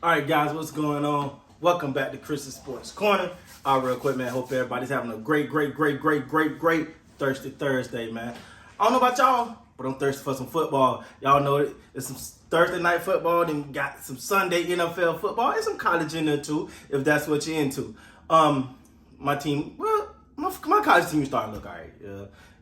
All right, guys, what's going on? Welcome back to Chris's Sports Corner. Real quick, man. Hope everybody's having a great Thirsty Thursday, man. I don't know about y'all, but I'm thirsty for some football. Y'all know it's some Thursday night football, then we got some Sunday NFL football, and some college in there too, if that's what you're into. My team, well, my college team started to look all right.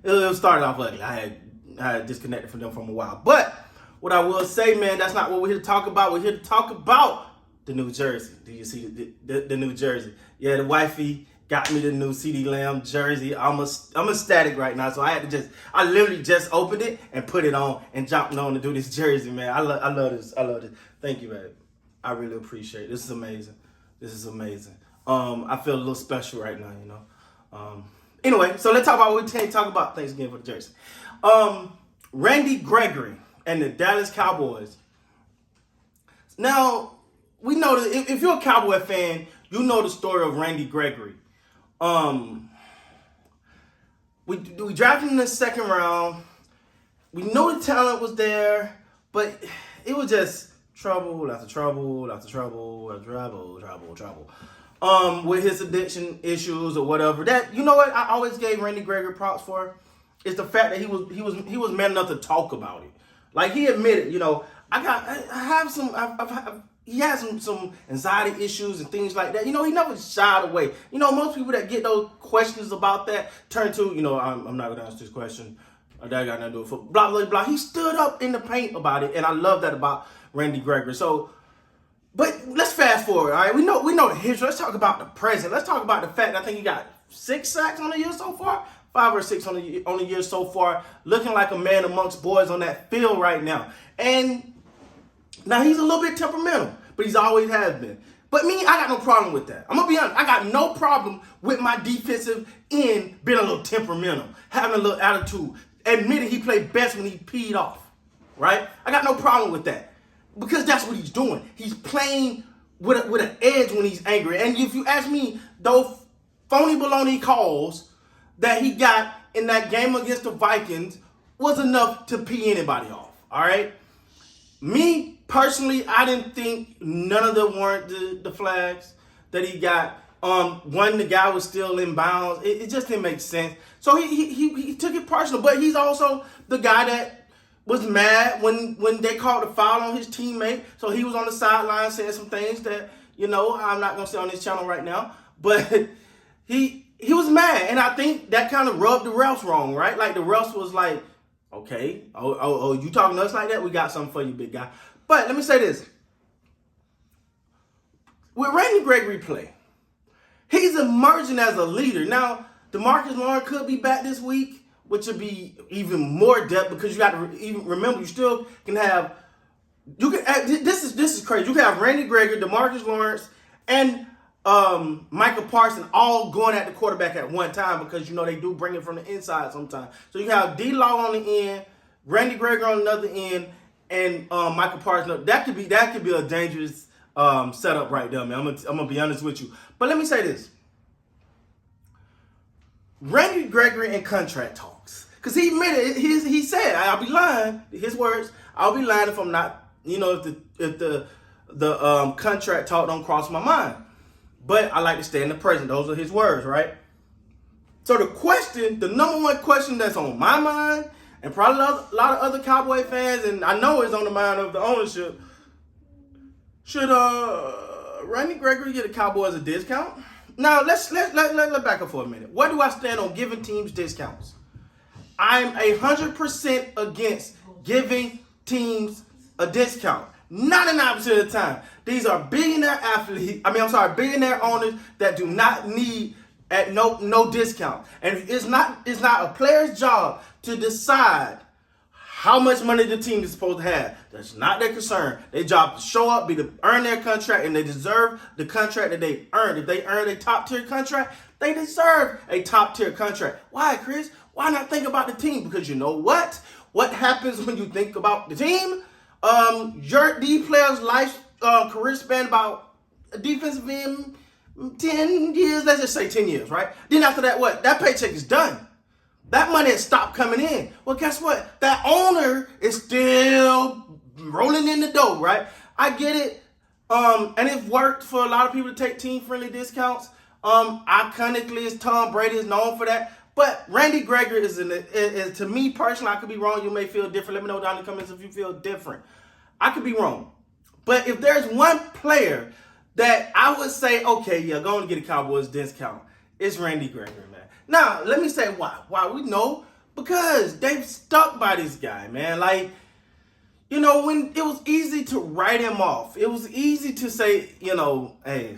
It started off ugly. I had disconnected from them for a while, but what I will say, man, that's not what we're here to talk about. We're here to talk about the New Jersey. Do you see the New Jersey? Yeah, the wifey got me the new CD Lamb jersey. I'm ecstatic right now. So I literally just opened it and put it on and jumped on to do this jersey, man. I love this. I love this. Thank you, babe. I really appreciate it. This is amazing. I feel a little special right now, you know. Anyway, so let's talk about what we can't talk about Thanksgiving for the jersey. Randy Gregory and the Dallas Cowboys. Now, we know that if you're a Cowboy fan, you know the story of Randy Gregory. We drafted him in the second round. We know the talent was there, but it was just trouble after trouble. With his addiction issues or whatever. That, you know what I always gave Randy Gregory props for? Is the fact that he was man enough to talk about it. Like, he admitted, you know, he has some anxiety issues and things like that. You know, he never shied away. You know, most people that get those questions about that turn to, you know, I'm not going to answer this question. That got nothing to do with football. Blah, blah, blah. He stood up in the paint about it, and I love that about Randy Gregory. So, but let's fast forward, all right? We know the history. Let's talk about the present. Let's talk about the fact that I think he got 6 sacks on the year so far. 5 or 6 on the year so far, looking like a man amongst boys on that field right now. And now he's a little bit temperamental, but he's always has been. But me, I got no problem with that. I'm going to be honest. I got no problem with my defensive end being a little temperamental, having a little attitude, admitting he played best when he peed off, right? I got no problem with that because that's what he's doing. He's playing with an edge when he's angry. And if you ask me, those phony baloney calls that he got in that game against the Vikings was enough to pee anybody off, all right? Me, personally, I didn't think none of them warrant the flags that he got. One, the guy was still in bounds. It just didn't make sense. So he took it personal, but he's also the guy that was mad when they called a foul on his teammate. So he was on the sideline saying some things that, you know, I'm not going to say on this channel right now, but he was mad, and I think that kind of rubbed the refs wrong, right? Like, the refs was like, okay, oh, you talking to us like that? We got something for you, big guy. But let me say this. With Randy Gregory play, he's emerging as a leader. Now, DeMarcus Lawrence could be back this week, which would be even more depth because you got to even remember, you still can have, this is crazy. You can have Randy Gregory, DeMarcus Lawrence, and Michael Parsons all going at the quarterback at one time because, you know, they do bring it from the inside sometimes. So you have D-Law on the end, Randy Gregory on another end, and Michael Parsons. That could be a dangerous setup right there, man. I'm gonna be honest with you. But let me say this. Randy Gregory in contract talks. Because he admitted, he said, I'll be lying, his words, I'll be lying if I'm not, you know, if the contract talk don't cross my mind. But I like to stay in the present. Those are his words, right? So the number one question that's on my mind, and probably a lot of other Cowboy fans, and I know it's on the mind of the ownership, should Randy Gregory get the Cowboys a discount? Now, let's back up for a minute. Where do I stand on giving teams discounts? I'm 100% against giving teams a discount. 99% of the time. These are billionaire owners that do not need at no discount. And it's not a player's job to decide how much money the team is supposed to have. That's not their concern. Their job to show up, earn their contract, and they deserve the contract that they earned. If they earn a top-tier contract, they deserve a top-tier contract. Why, Chris? Why not think about the team? Because you know what? What happens when you think about the team? These players' life career span about a defensive end 10 years, let's just say 10 years, right? Then after that, what? That paycheck is done. That money has stopped coming in. Well, guess what? That owner is still rolling in the dough, right? I get it. And it worked for a lot of people to take team-friendly discounts. Iconically, is Tom Brady is known for that. But Randy Gregory is to me personally, I could be wrong. You may feel different. Let me know down in the comments if you feel different. I could be wrong. But if there's one player that I would say, okay, yeah, go and get a Cowboys discount, it's Randy Gregory, man. Now, let me say why. Why we know? Because they've stuck by this guy, man. Like, you know, when it was easy to write him off. It was easy to say, you know, hey,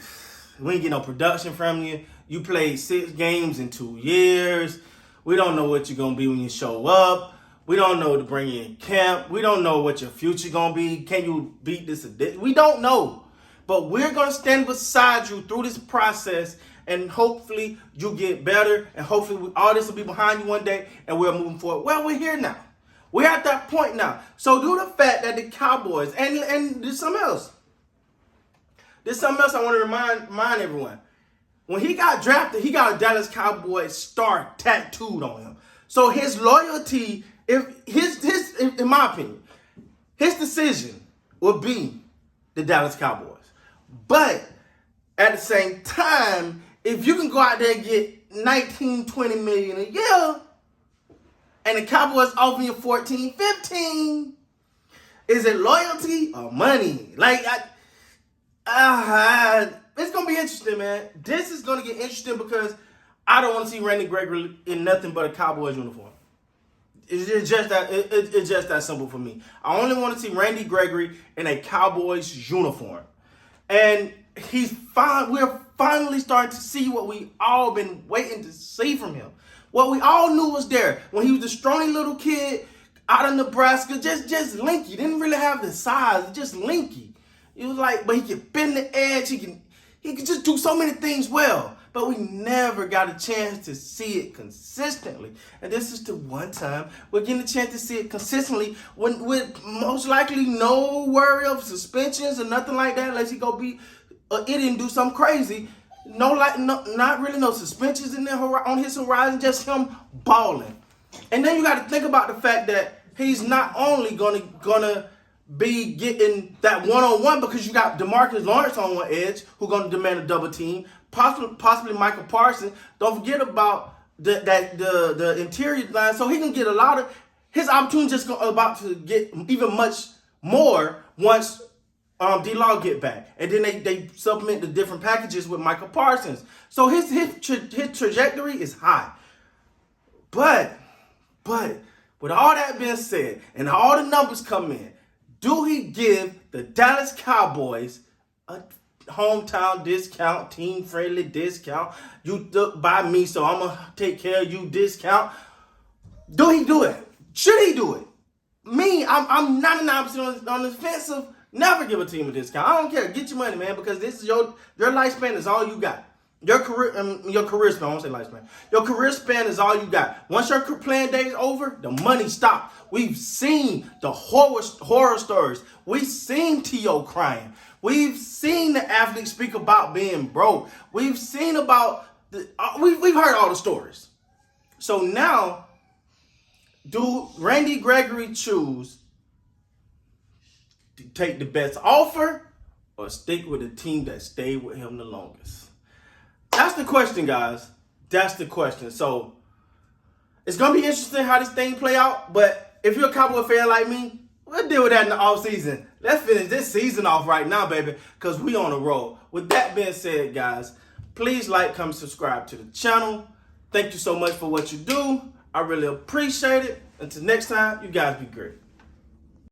we ain't get no production from you. You played 6 games in 2 years. We don't know what you're going to be when you show up. We don't know to bring you in camp. We don't know what your future going to be. Can you beat this? We don't know. But we're going to stand beside you through this process, and hopefully you get better, and hopefully all this will be behind you one day, and we're moving forward. Well, we're here now. We're at that point now. So due to the fact that the Cowboys, and there's something else. There's something else I want to remind everyone. When he got drafted, he got a Dallas Cowboys star tattooed on him. So his loyalty, in my opinion, his decision would be the Dallas Cowboys. But at the same time, if you can go out there and get 19, 20 million a year, and the Cowboys offering you 14, 15, is it loyalty or money? Like, it's going to be interesting, man. This is going to get interesting because I don't want to see Randy Gregory in nothing but a Cowboys uniform. It's just that simple for me. I only want to see Randy Gregory in a Cowboys uniform. And we're finally starting to see what we all been waiting to see from him. What we all knew was there when he was the scrawny little kid out of Nebraska, just lanky. Didn't really have the size, just lanky. It was like, but he could bend the edge. He could just do so many things well. But we never got a chance to see it consistently. And this is the one time we're getting a chance to see it consistently with most likely no worry of suspensions or nothing like that unless he go be an idiot and do something crazy. Not really no suspensions in there on his horizon, just him balling. And then you got to think about the fact that he's not only gonna be getting that one-on-one because you got DeMarcus Lawrence on one edge who's going to demand a double team, possibly Michael Parsons. Don't forget about the interior line, so he can get a lot of his opportunity. Just about to get even much more once D-Law get back, and then they supplement the different packages with Michael Parsons. So his trajectory is high, but with all that being said and all the numbers come in, do he give the Dallas Cowboys a hometown discount, team-friendly discount? You stuck by me, so I'm going to take care of you discount. Do he do it? Should he do it? Me, I'm 99% on the fence of never give a team a discount. I don't care. Get your money, man, because this is your lifespan is all you got. Your career span, I won't say lifespan. Your career span is all you got. Once your playing day is over, the money stops. We've seen the horror stories. We've seen T.O. crying. We've seen the athletes speak about being broke. We've seen about we've heard all the stories. So now, do Randy Gregory choose to take the best offer or stick with the team that stayed with him the longest? That's the question, guys. That's the question. So it's going to be interesting how this thing play out. But if you're a Cowboy fan like me, we'll deal with that in the offseason. Let's finish this season off right now, baby, because we on a roll. With that being said, guys, please like, comment, subscribe to the channel. Thank you so much for what you do. I really appreciate it. Until next time, you guys be great.